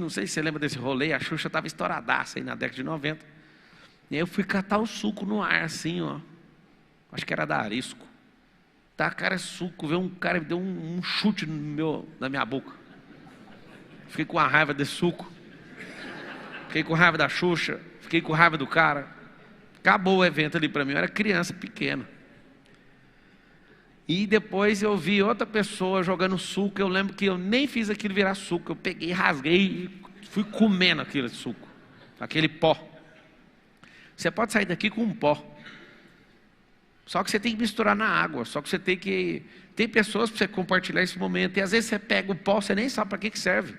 não sei se você lembra desse rolê, a Xuxa estava estouradaça aí na década de 90. E aí eu fui catar o suco no ar, assim, ó. Acho que era da Arisco. Tá, cara, suco. Veio um cara e deu um chute na minha boca. Fiquei com a raiva desse suco. Fiquei com raiva da Xuxa. Fiquei com raiva do cara. Acabou o evento ali para mim. Eu era criança pequena. E depois eu vi outra pessoa jogando suco. Eu lembro que eu nem fiz aquilo virar suco. Eu peguei, rasguei e fui comendo aquele suco. Aquele pó. Você pode sair daqui com um pó. Só que você tem que misturar na água. Só que você tem que... Tem pessoas para você compartilhar esse momento. E às vezes você pega o pó, você nem sabe para que serve.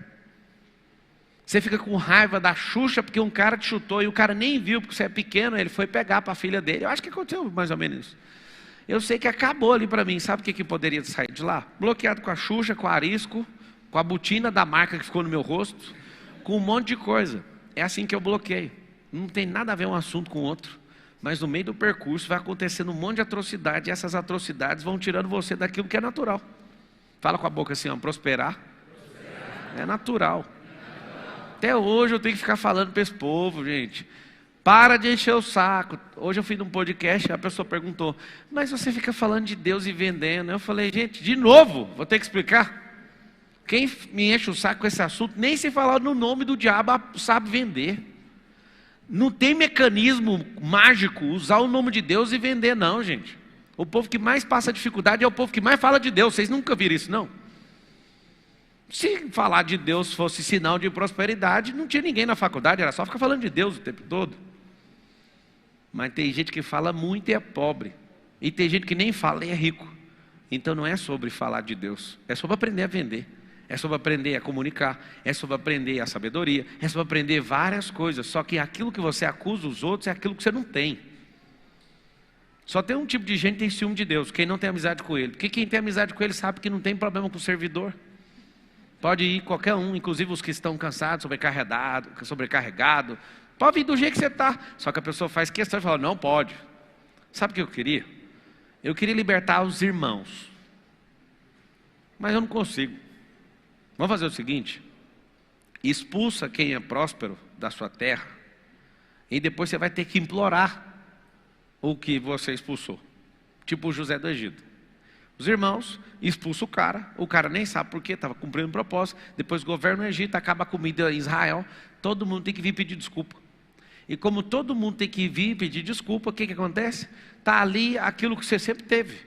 Você fica com raiva da Xuxa porque um cara te chutou e o cara nem viu porque você é pequeno. Ele foi pegar para a filha dele. Eu acho que aconteceu mais ou menos isso. Eu sei que acabou ali para mim. Sabe o que poderia sair de lá? Bloqueado com a Xuxa, com a Arisco, com a botina da marca que ficou no meu rosto, com um monte de coisa. É assim que eu bloqueio. Não tem nada a ver um assunto com o outro. Mas no meio do percurso vai acontecendo um monte de atrocidade. E essas atrocidades vão tirando você daquilo que é natural. Fala com a boca assim, ó, prosperar. É natural. Até hoje eu tenho que ficar falando para esse povo, gente. Para de encher o saco. Hoje eu fui num podcast e a pessoa perguntou: mas você fica falando de Deus e vendendo? Eu falei: gente, de novo, vou ter que explicar. Quem me enche o saco com esse assunto, nem se falar no nome do diabo sabe vender. Não tem mecanismo mágico usar o nome de Deus e vender, não, gente. O povo que mais passa dificuldade é o povo que mais fala de Deus. Vocês nunca viram isso, não? Se falar de Deus fosse sinal de prosperidade, não tinha ninguém na faculdade, era só ficar falando de Deus o tempo todo. Mas tem gente que fala muito e é pobre. E tem gente que nem fala e é rico. Então não é sobre falar de Deus, é sobre aprender a vender. É sobre aprender a comunicar, é sobre aprender a sabedoria, é sobre aprender várias coisas. Só que aquilo que você acusa os outros é aquilo que você não tem. Só tem um tipo de gente que tem ciúme de Deus, quem não tem amizade com Ele. Porque quem tem amizade com Ele sabe que não tem problema com o servidor. Pode ir qualquer um, inclusive os que estão cansados, sobrecarregado. Pode vir do jeito que você está. Só que a pessoa faz questão e fala: não pode. Sabe o que eu queria? Eu queria libertar os irmãos. Mas eu não consigo. Vamos fazer o seguinte: expulsa quem é próspero da sua terra, e depois você vai ter que implorar o que você expulsou. Tipo o José do Egito. Os irmãos expulsam o cara nem sabe por quê, estava cumprindo o propósito. Depois governa o Egito, acaba a comida em Israel, todo mundo tem que vir pedir desculpa. E como todo mundo tem que vir pedir desculpa, o que acontece? Está ali aquilo que você sempre teve.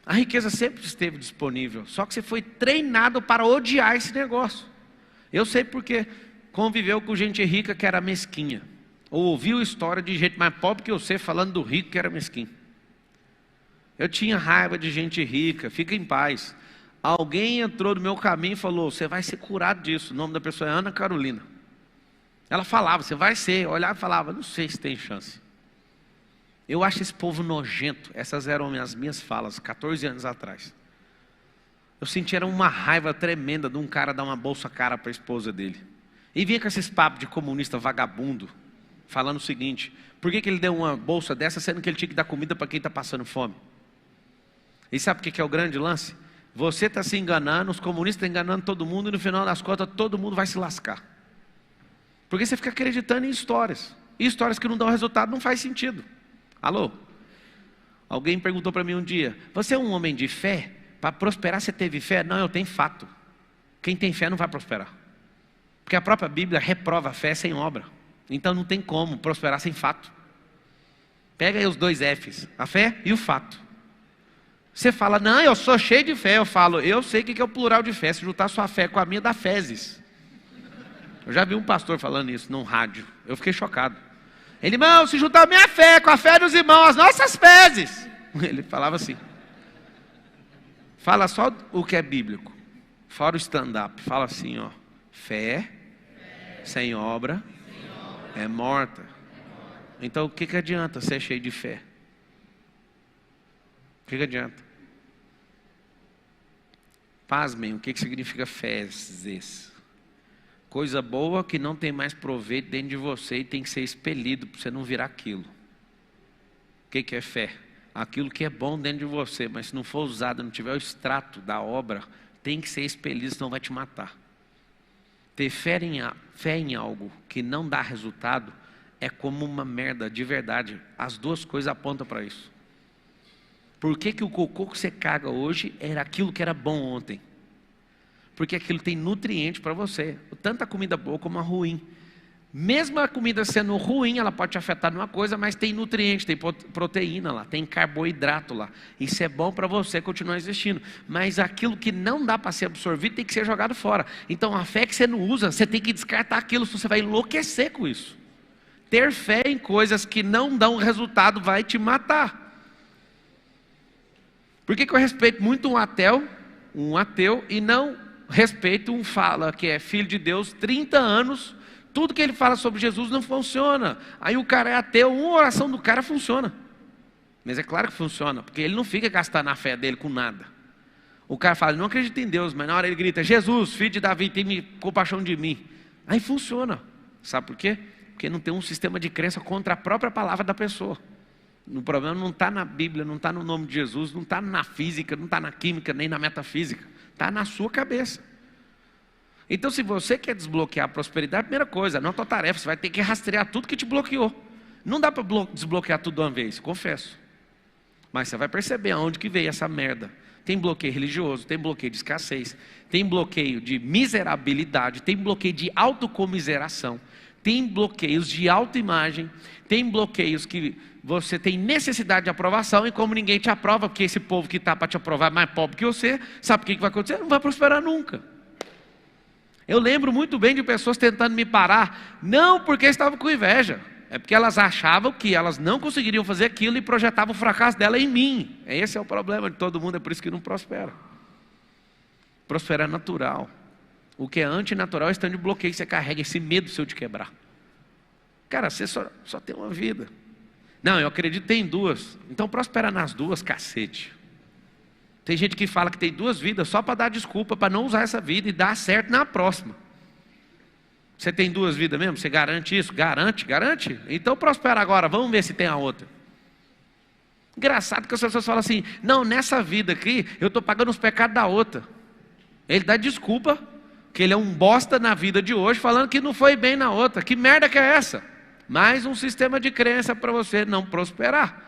A riqueza sempre esteve disponível, só que você foi treinado para odiar esse negócio. Eu sei porque conviveu com gente rica que era mesquinha, ou ouviu história de gente mais pobre que você falando do rico que era mesquinho. Eu tinha raiva de gente rica, fica em paz. Alguém entrou no meu caminho e falou: você vai ser curado disso. O nome da pessoa é Ana Carolina. Ela falava: você vai ser. Eu olhava e falava: não sei se tem chance. Eu acho esse povo nojento. Essas eram as minhas falas, 14 anos atrás. Eu sentia uma raiva tremenda de um cara dar uma bolsa cara para a esposa dele. E vinha com esses papos de comunista vagabundo, falando o seguinte: por que ele deu uma bolsa dessa, sendo que ele tinha que dar comida para quem está passando fome? E sabe o que é o grande lance? Você está se enganando, os comunistas estão enganando todo mundo, e no final das contas todo mundo vai se lascar. Porque você fica acreditando em histórias. E histórias que não dão resultado não faz sentido. Alô? Alguém perguntou para mim um dia: você é um homem de fé? Para prosperar você teve fé? Não, eu tenho fato. Quem tem fé não vai prosperar. Porque a própria Bíblia reprova a fé sem obra. Então não tem como prosperar sem fato. Pega aí os dois F's, a fé e o fato. Você fala: não, eu sou cheio de fé. Eu falo: eu sei o que é o plural de fé. Se juntar sua fé com a minha, dá fezes. Eu já vi um pastor falando isso num rádio. Eu fiquei chocado. Ele: irmão, se juntar a minha fé com a fé dos irmãos, as nossas fezes. Ele falava assim. Fala só o que é bíblico. Fora o stand-up. Fala assim, ó: fé sem obra é morta. Então o que adianta ser cheio de fé? O que adianta? Pasmem, o que significa fezes? Coisa boa que não tem mais proveito dentro de você e tem que ser expelido para você não virar aquilo. O que é fé? Aquilo que é bom dentro de você, mas se não for usado, não tiver o extrato da obra, tem que ser expelido, senão vai te matar. Ter fé em algo que não dá resultado é como uma merda de verdade. As duas coisas apontam para isso. Por que o cocô que você caga hoje era aquilo que era bom ontem? Porque aquilo tem nutriente para você. Tanto a comida boa como a ruim. Mesmo a comida sendo ruim, ela pode te afetar numa coisa, mas tem nutriente, tem proteína lá, tem carboidrato lá. Isso é bom para você continuar existindo. Mas aquilo que não dá para ser absorvido tem que ser jogado fora. Então a fé que você não usa, você tem que descartar aquilo, senão você vai enlouquecer com isso. Ter fé em coisas que não dão resultado vai te matar. Por que eu respeito muito um ateu e não respeito um fala que é filho de Deus, 30 anos, tudo que ele fala sobre Jesus não funciona. Aí o cara é ateu, uma oração do cara funciona. Mas é claro que funciona, porque ele não fica gastando a fé dele com nada. O cara fala, não acredita em Deus, mas na hora ele grita, Jesus, filho de Davi, tem compaixão de mim. Aí funciona. Sabe por quê? Porque não tem um sistema de crença contra a própria palavra da pessoa. O problema não está na Bíblia, não está no nome de Jesus, não está na física, não está na química, nem na metafísica. Está na sua cabeça. Então, se você quer desbloquear a prosperidade, a primeira coisa, não é a tua tarefa, você vai ter que rastrear tudo que te bloqueou. Não dá para desbloquear tudo de uma vez, confesso. Mas você vai perceber aonde que veio essa merda. Tem bloqueio religioso, tem bloqueio de escassez, tem bloqueio de miserabilidade, tem bloqueio de autocomiseração, tem bloqueios de autoimagem, tem bloqueios que você tem necessidade de aprovação e como ninguém te aprova, porque esse povo que está para te aprovar é mais pobre que você, sabe o que vai acontecer? Não vai prosperar nunca. Eu lembro muito bem de pessoas tentando me parar, não porque estavam com inveja, é porque elas achavam que elas não conseguiriam fazer aquilo e projetavam o fracasso dela em mim. Esse é o problema de todo mundo, é por isso que não prospera. Prosperar é natural. O que é antinatural é esse tanto de bloqueio que você carrega, esse medo seu de quebrar. Cara, você só tem uma vida. Não, eu acredito que tem duas. Então prospera nas duas, cacete. Tem gente que fala que tem duas vidas só para dar desculpa, para não usar essa vida e dar certo na próxima. Você tem duas vidas mesmo? Você garante isso? Garante? Então prospera agora, vamos ver se tem a outra. Engraçado que as pessoas falam assim, não, nessa vida aqui, eu estou pagando os pecados da outra. Ele dá desculpa, que ele é um bosta na vida de hoje, falando que não foi bem na outra. Que merda que é essa? Mais um sistema de crença para você não prosperar.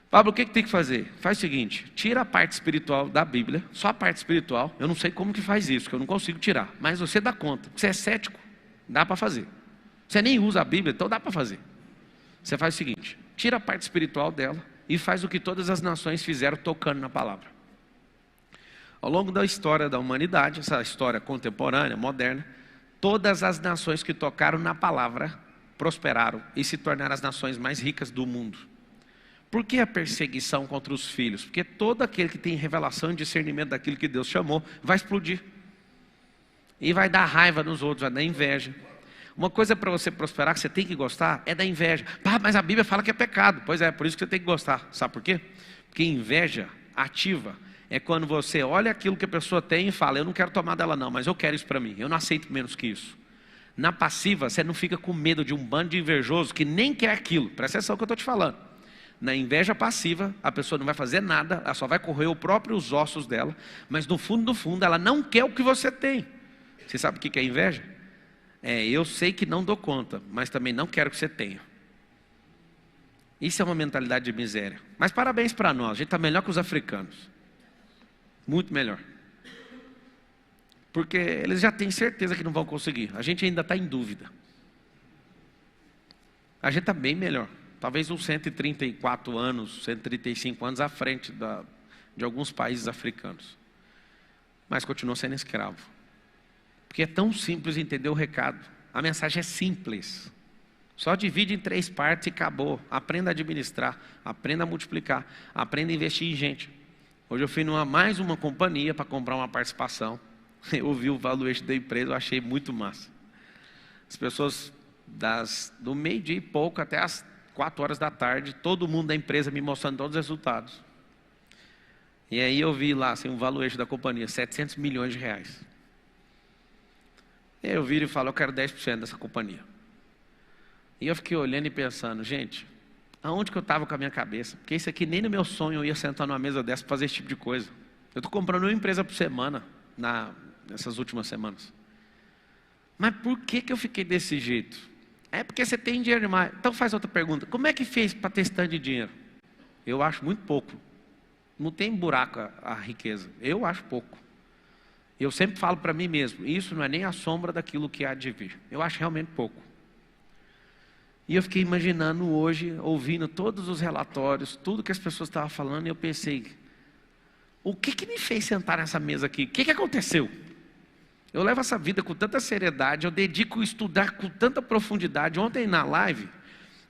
Pablo, o que tem que fazer? Faz o seguinte, tira a parte espiritual da Bíblia, só a parte espiritual. Eu não sei como que faz isso, que eu não consigo tirar. Mas você dá conta. Você é cético, dá para fazer. Você nem usa a Bíblia, então dá para fazer. Você faz o seguinte, tira a parte espiritual dela e faz o que todas as nações fizeram tocando na palavra. Ao longo da história da humanidade, essa história contemporânea, moderna, todas as nações que tocaram na palavra prosperaram e se tornaram as nações mais ricas do mundo. Por que a perseguição contra os filhos? Porque todo aquele que tem revelação e discernimento daquilo que Deus chamou, vai explodir. E vai dar raiva nos outros, vai dar inveja. Uma coisa para você prosperar, que você tem que gostar, é da inveja. Mas a Bíblia fala que é pecado. Pois é, por isso que você tem que gostar. Sabe por quê? Porque inveja ativa é quando você olha aquilo que a pessoa tem e fala, eu não quero tomar dela não, mas eu quero isso para mim. Eu não aceito menos que isso. Na passiva, você não fica com medo de um bando de invejoso que nem quer aquilo. Presta atenção no que eu estou te falando. Na inveja passiva, a pessoa não vai fazer nada, ela só vai correr os próprios ossos dela, mas no fundo, ela não quer o que você tem. Você sabe o que é inveja? Eu sei que não dou conta, mas também não quero que você tenha. Isso é uma mentalidade de miséria. Mas parabéns para nós, a gente está melhor que os africanos. Muito melhor. Porque eles já têm certeza que não vão conseguir, a gente ainda está em dúvida. A gente está bem melhor. Talvez uns 134 anos, 135 anos à frente de alguns países africanos. Mas continua sendo escravo. Porque é tão simples entender o recado. A mensagem é simples. Só divide em 3 partes e acabou. Aprenda a administrar, aprenda a multiplicar, aprenda a investir em gente. Hoje eu fui mais uma companhia para comprar uma participação. Eu vi o valuation da empresa, eu achei muito massa. As pessoas do meio-dia e pouco até as 4 horas da tarde, todo mundo da empresa me mostrando todos os resultados. E aí eu vi lá, assim, o valuation da companhia, 700 milhões de reais. E aí eu viro e falo, eu quero 10% dessa companhia. E eu fiquei olhando e pensando, gente, aonde que eu estava com a minha cabeça? Porque isso aqui nem no meu sonho eu ia sentar numa mesa dessa para fazer esse tipo de coisa. Eu estou comprando uma empresa por semana, nessas últimas semanas. Mas por que eu fiquei desse jeito? É porque você tem dinheiro demais. Então faz outra pergunta. Como é que fez para ter esse tanto de dinheiro? Eu acho muito pouco. Não tem buraco a riqueza. Eu acho pouco. Eu sempre falo para mim mesmo, isso não é nem a sombra daquilo que há de vir. Eu acho realmente pouco. E eu fiquei imaginando hoje, ouvindo todos os relatórios, tudo que as pessoas estavam falando, e eu pensei, o que me fez sentar nessa mesa aqui? O que aconteceu? Eu levo essa vida com tanta seriedade, eu dedico a estudar com tanta profundidade. Ontem na live,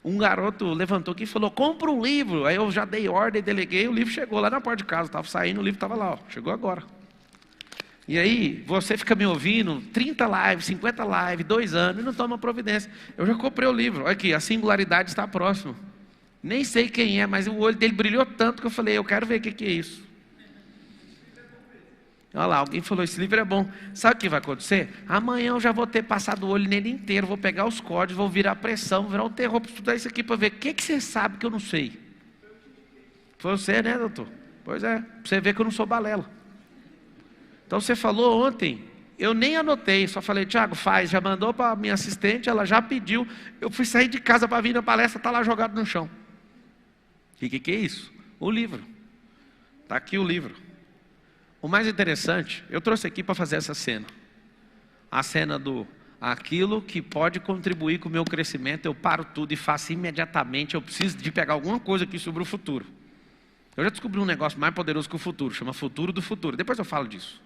um garoto levantou aqui e falou, compra um livro. Aí eu já dei ordem, deleguei, o livro chegou lá na porta de casa, estava saindo, o livro estava lá, ó, chegou agora. E aí, você fica me ouvindo, 30 lives, 50 lives, 2 anos, e não toma providência. Eu já comprei o livro, olha aqui, a singularidade está próxima. Nem sei quem é, mas o olho dele brilhou tanto que eu falei, eu quero ver o que é isso. Olha lá, alguém falou, esse livro é bom. Sabe o que vai acontecer? Amanhã eu já vou ter passado o olho nele inteiro, vou pegar os códigos, vou virar pressão, vou virar um terror para estudar isso aqui, para ver o que você sabe que eu não sei. Foi você, né, doutor? Pois é, para você ver que eu não sou balela. Então você falou ontem, eu nem anotei, só falei, Tiago, faz, já mandou para a minha assistente, ela já pediu, eu fui sair de casa para vir na palestra, está lá jogado no chão. E o que é isso? O livro. Está aqui o livro. O mais interessante, eu trouxe aqui para fazer essa cena. A cena do aquilo que pode contribuir com o meu crescimento, eu paro tudo e faço imediatamente, eu preciso de pegar alguma coisa aqui sobre o futuro. Eu já descobri um negócio mais poderoso que o futuro, chama futuro do futuro. Depois eu falo disso.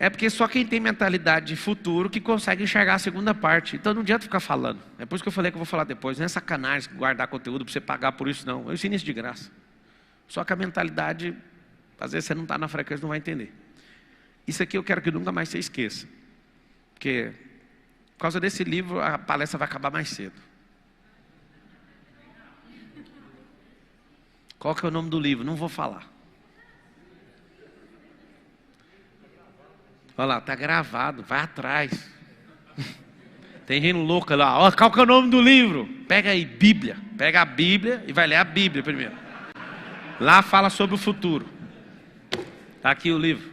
É porque só quem tem mentalidade de futuro que consegue enxergar a segunda parte. Então não adianta ficar falando. É por isso que eu falei que eu vou falar depois. Não é sacanagem guardar conteúdo para você pagar por isso, não. Eu ensino isso de graça. Só que a mentalidade, às vezes você não está na frequência, não vai entender. Isso aqui eu quero que nunca mais você esqueça. Porque, por causa desse livro, a palestra vai acabar mais cedo. Qual que é o nome do livro? Não vou falar. Olha lá, está gravado, vai atrás. Tem gente louca lá, ó, qual que é o nome do livro? Pega aí, Bíblia. Pega a Bíblia e vai ler a Bíblia primeiro. Lá fala sobre o futuro. Está aqui o livro.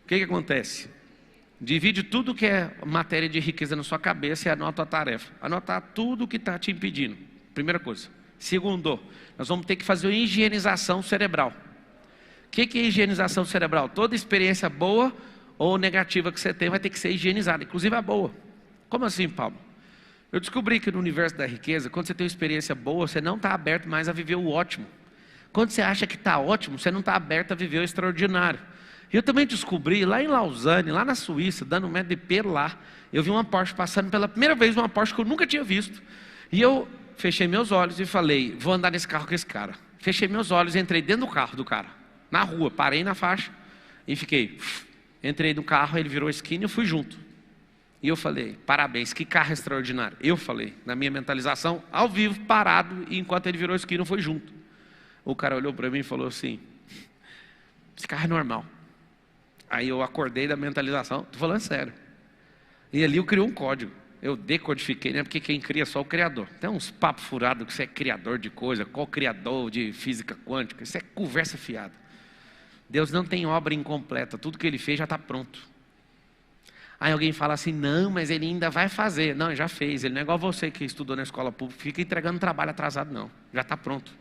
O que acontece? Divide tudo que é matéria de riqueza na sua cabeça e anota a tarefa. Anotar tudo que está te impedindo. Primeira coisa. Segundo, nós vamos ter que fazer uma higienização cerebral. O que é higienização cerebral? Toda experiência boa ou negativa que você tem vai ter que ser higienizada, inclusive a boa. Como assim, Paulo? Eu descobri que no universo da riqueza, quando você tem uma experiência boa, você não está aberto mais a viver o ótimo. Quando você acha que está ótimo, você não está aberto a viver o extraordinário. Eu também descobri, lá em Lausanne, lá na Suíça, dando um metro de pelo lá, eu vi uma Porsche passando pela primeira vez, uma Porsche que eu nunca tinha visto. E eu fechei meus olhos e falei, vou andar nesse carro com esse cara. Fechei meus olhos e entrei dentro do carro do cara. Na rua, parei na faixa e fiquei. Entrei no carro, ele virou a esquina e eu fui junto. E eu falei, parabéns, que carro extraordinário. Eu falei, na minha mentalização, ao vivo, parado, e enquanto ele virou a esquina eu fui junto. O cara olhou para mim e falou assim, esse carro é normal. Aí eu acordei da mentalização, estou falando sério. E ali eu criei um código. Eu decodifiquei, né? Porque quem cria é só o criador. Tem uns papos furados que você é criador de coisa, co-criador de física quântica. Isso é conversa fiada. Deus não tem obra incompleta. Tudo que Ele fez já está pronto. Aí alguém fala assim, não, mas Ele ainda vai fazer. Não, Ele já fez. Ele não é igual você que estudou na escola pública, fica entregando trabalho atrasado, não. Já está pronto.